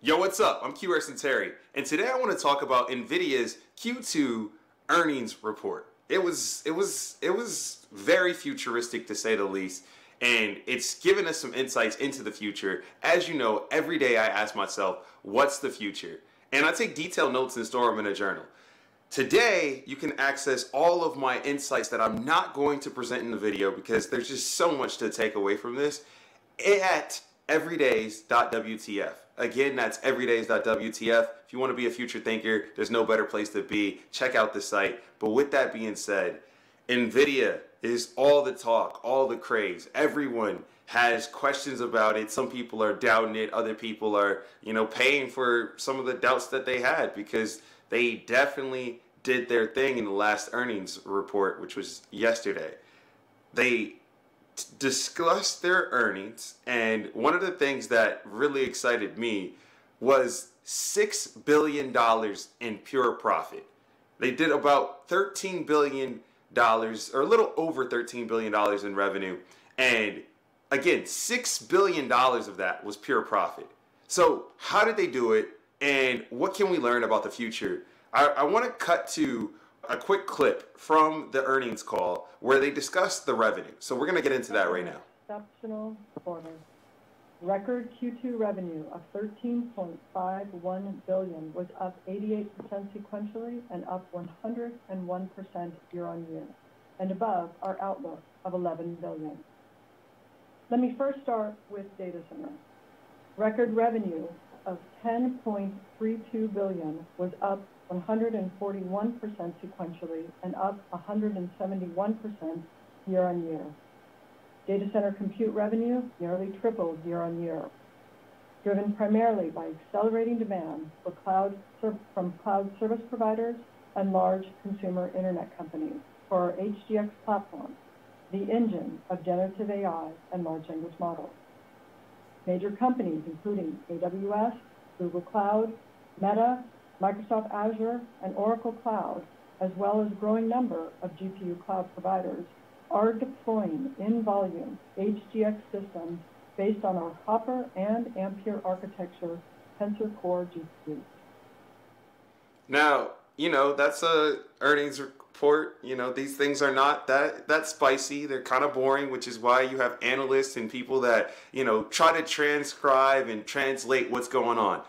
Yo, what's up? I'm QRS Terry, and today I want to talk about Nvidia's Q2 earnings report. It was very futuristic to say the least, and it's given us some insights into the future. As you know, every day I ask myself, what's the future? And I take detailed notes and store them in a journal. Today, you can access all of my insights that I'm not going to present in the video because there's just so much to take away from this at everydays.wtf. Again, that's everydays.wtf. If you want to be a future thinker, there's no better place to be. Check out the site. But with that being said, Nvidia is all the talk, all the craze. Everyone has questions about it. Some people are doubting it. Other people are, paying for some of the doubts that they had because they definitely did their thing in the last earnings report, which was yesterday. They discussed their earnings, and one of the things that really excited me was $6 billion in pure profit. They did about $13 billion, or a little over $13 billion in revenue, and again, $6 billion of that was pure profit. So how did they do it, and what can we learn about the future? I want to cut to a quick clip from the earnings call where they discussed the revenue. So we're going to get into that right now. Exceptional performance. Record Q2 revenue of $13.51 billion was up 88% sequentially and up 101% year on year, and above our outlook of $11 billion. Let me first start with data center. Record revenue of $10.32 billion was up 141% sequentially and up 171% year on year. Data center compute revenue nearly tripled year on year, driven primarily by accelerating demand from cloud service providers and large consumer internet companies for our DGX platform, the engine of generative AI and large language models. Major companies including AWS, Google Cloud, Meta, Microsoft Azure, and Oracle Cloud, as well as a growing number of GPU cloud providers, are deploying in volume DGX systems based on our Hopper and Ampere architecture Tensor Core GPUs. Now, that's a earnings report. These things are not that spicy. They're kind of boring, which is why you have analysts and people that, try to transcribe and translate what's going on.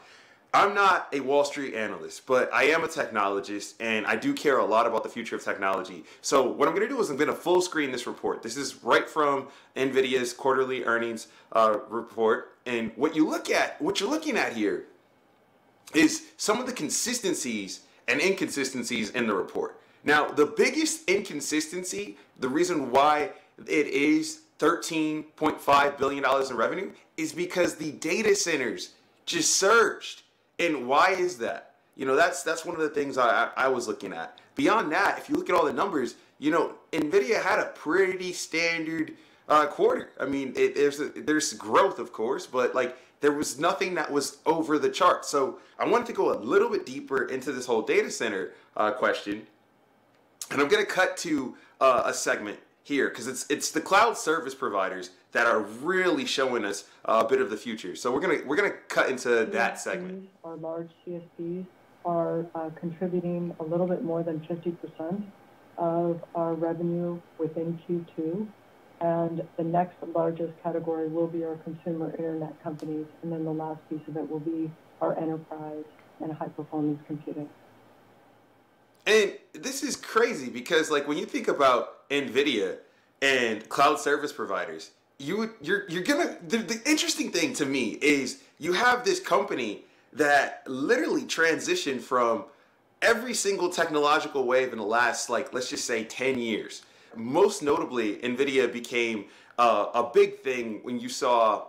I'm not a Wall Street analyst, but I am a technologist, and I do care a lot about the future of technology. So what I'm going to do is I'm going to full screen this report. This is right from Nvidia's quarterly earnings report, and what you're looking at here is some of the consistencies and inconsistencies in the report. Now, the biggest inconsistency, the reason why it is $13.5 billion in revenue, is because the data centers just surged. And why is that? That's one of the things I was looking at. Beyond that, if you look at all the numbers, Nvidia had a pretty standard quarter. I mean, there's growth, of course, but there was nothing that was over the chart. So I wanted to go a little bit deeper into this whole data center question, and I'm going to cut to a segment here because it's the cloud service providers that are really showing us a bit of the future. So we're gonna cut into that segment. Our large CSPs are contributing a little bit more than 50% of our revenue within Q2, and the next largest category will be our consumer internet companies, and then the last piece of it will be our enterprise and high performance computing. And this is crazy because when you think about Nvidia and cloud service providers, the interesting thing to me is you have this company that literally transitioned from every single technological wave in the last, let's just say 10 years. Most notably, Nvidia became a big thing when you saw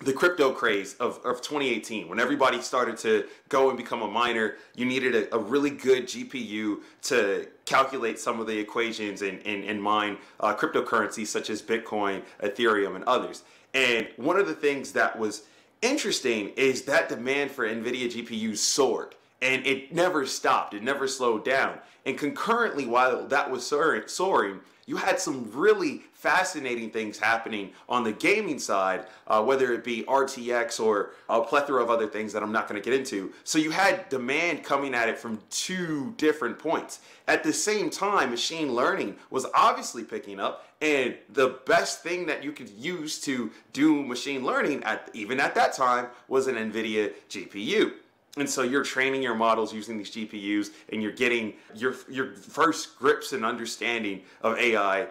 the crypto craze of 2018, when everybody started to go and become a miner. You needed a really good GPU to calculate some of the equations and mine cryptocurrencies such as Bitcoin, Ethereum, and others. And one of the things that was interesting is that demand for NVIDIA GPUs soared, and it never stopped. It never slowed down. And concurrently, while that was soaring, you had some really fascinating things happening on the gaming side, whether it be RTX or a plethora of other things that I'm not going to get into. So you had demand coming at it from two different points. At the same time, machine learning was obviously picking up, and the best thing that you could use to do machine learning, even at that time, was an Nvidia GPU. And so you're training your models using these GPUs, and you're getting your first grips and understanding of AI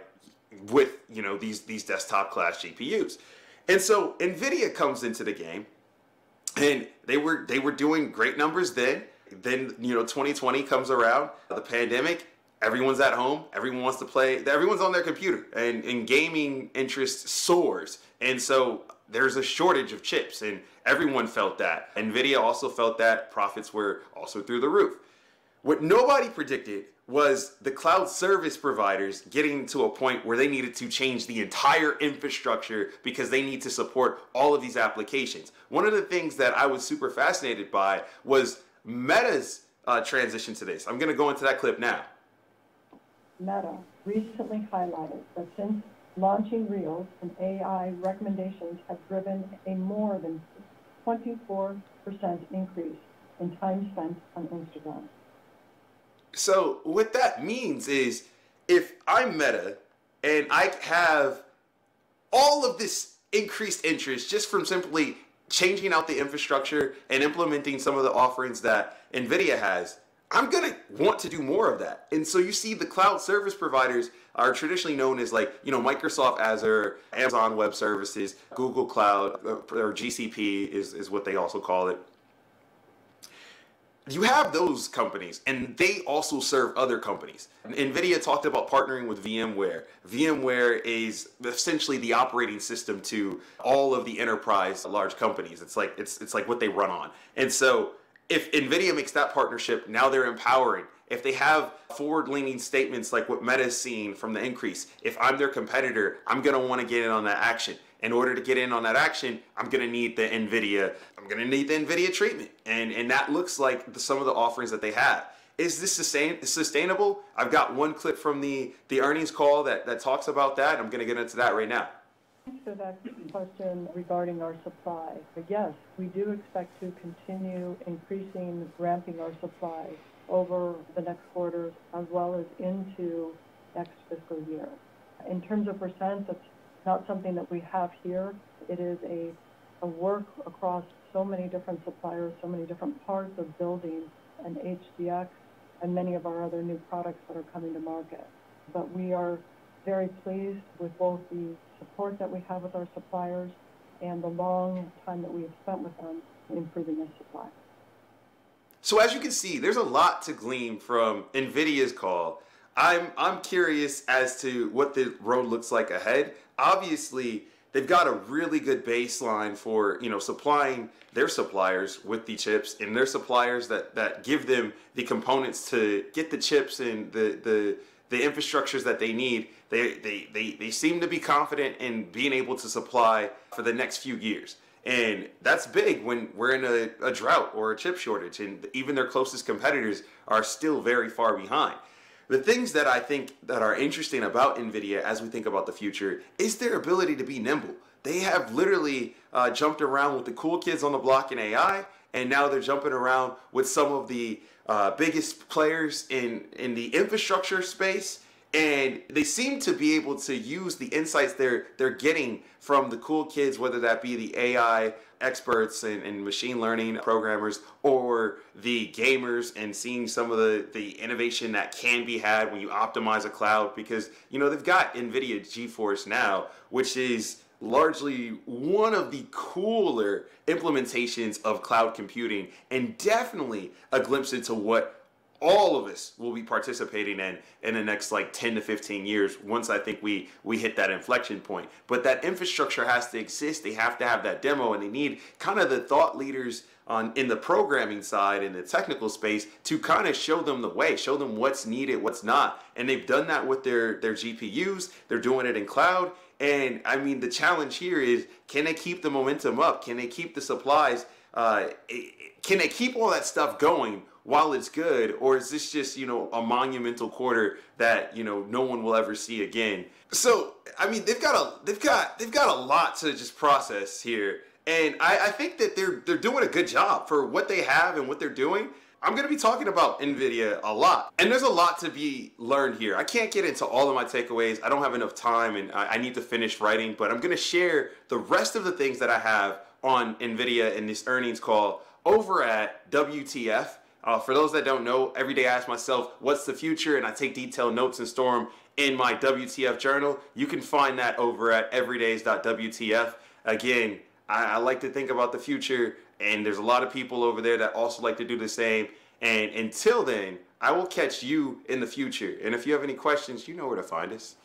with, you know, these desktop class GPUs. And so Nvidia comes into the game, and they were doing great numbers then. Then, you know, 2020 comes around, the pandemic, everyone's at home, everyone wants to play, everyone's on their computer, and gaming interest soars. And so there's a shortage of chips, and everyone felt that. Nvidia also felt that. Profits were also through the roof. What nobody predicted was the cloud service providers getting to a point where they needed to change the entire infrastructure because they need to support all of these applications. One of the things that I was super fascinated by was Meta's transition to this. I'm going to go into that clip now. Meta recently highlighted that since launching Reels, and AI recommendations have driven a more than 24% increase in time spent on Instagram. So what that means is, if I'm Meta and I have all of this increased interest just from simply changing out the infrastructure and implementing some of the offerings that Nvidia has, I'm going to want to do more of that. And so you see the cloud service providers are traditionally known as, like, you know, Microsoft Azure, Amazon Web Services, Google Cloud, or GCP is what they also call it. You have those companies, and they also serve other companies. Nvidia talked about partnering with Vmware. Vmware is essentially the operating system to all of the enterprise large companies. It's like what they run on. And so if Nvidia makes that partnership, now they're empowering. If they have forward-leaning statements like what Meta is seeing from the increase, if I'm their competitor, I'm going to want to get in on that action. In order to get in on that action, I'm going to need the Nvidia treatment. And that looks like some of the offerings that they have. Is this sustainable? I've got one clip from the earnings call that talks about that. I'm going to get into that right now. Thanks for that question regarding our supply. But yes, we do expect to continue ramping our supply over the next quarters as well as into next fiscal year. In terms of percent, that's not something that we have here. It is a work across so many different suppliers, so many different parts of building an HDX and many of our other new products that are coming to market. But we are very pleased with both the support that we have with our suppliers and the long time that we have spent with them improving this supply. So as you can see, there's a lot to glean from Nvidia's call. I'm curious as to what the road looks like ahead. Obviously, they've got a really good baseline for, you know, supplying their suppliers with the chips, and their suppliers that give them the components to get the chips and the infrastructures that they need. They seem to be confident in being able to supply for the next few years. And that's big when we're in a drought or a chip shortage, and even their closest competitors are still very far behind. The things that I think that are interesting about Nvidia as we think about the future is their ability to be nimble. They have literally jumped around with the cool kids on the block in AI, and now they're jumping around with some of the biggest players in the infrastructure space. And they seem to be able to use the insights they're getting from the cool kids, whether that be the AI experts and machine learning programmers or the gamers, and seeing some of the innovation that can be had when you optimize a cloud. Because, you know, they've got Nvidia GeForce now, which is largely one of the cooler implementations of cloud computing, and definitely a glimpse into what all of us will be participating in the next like 10 to 15 years, once I think we hit that inflection point. But that infrastructure has to exist. They have to have that demo, and they need kind of the thought leaders in the programming side, in the technical space, to kind of show them the way, show them what's needed, what's not. And they've done that with their GPUs. They're doing it in cloud. And I mean, the challenge here is, can they keep the momentum up? Can they keep the supplies? Can they keep all that stuff going while it's good, or is this just, you know, a monumental quarter that, you know, no one will ever see again? So, I mean, they've got a lot to just process here. And I think that they're doing a good job for what they have and what they're doing. I'm going to be talking about Nvidia a lot, and there's a lot to be learned here. I can't get into all of my takeaways. I don't have enough time, and I need to finish writing, but I'm going to share the rest of the things that I have on Nvidia in this earnings call over at WTF. For those that don't know, every day I ask myself, what's the future? And I take detailed notes and store them in my WTF journal. You can find that over at everydays.wtf. Again, I like to think about the future, and there's a lot of people over there that also like to do the same. And until then, I will catch you in the future. And if you have any questions, you know where to find us.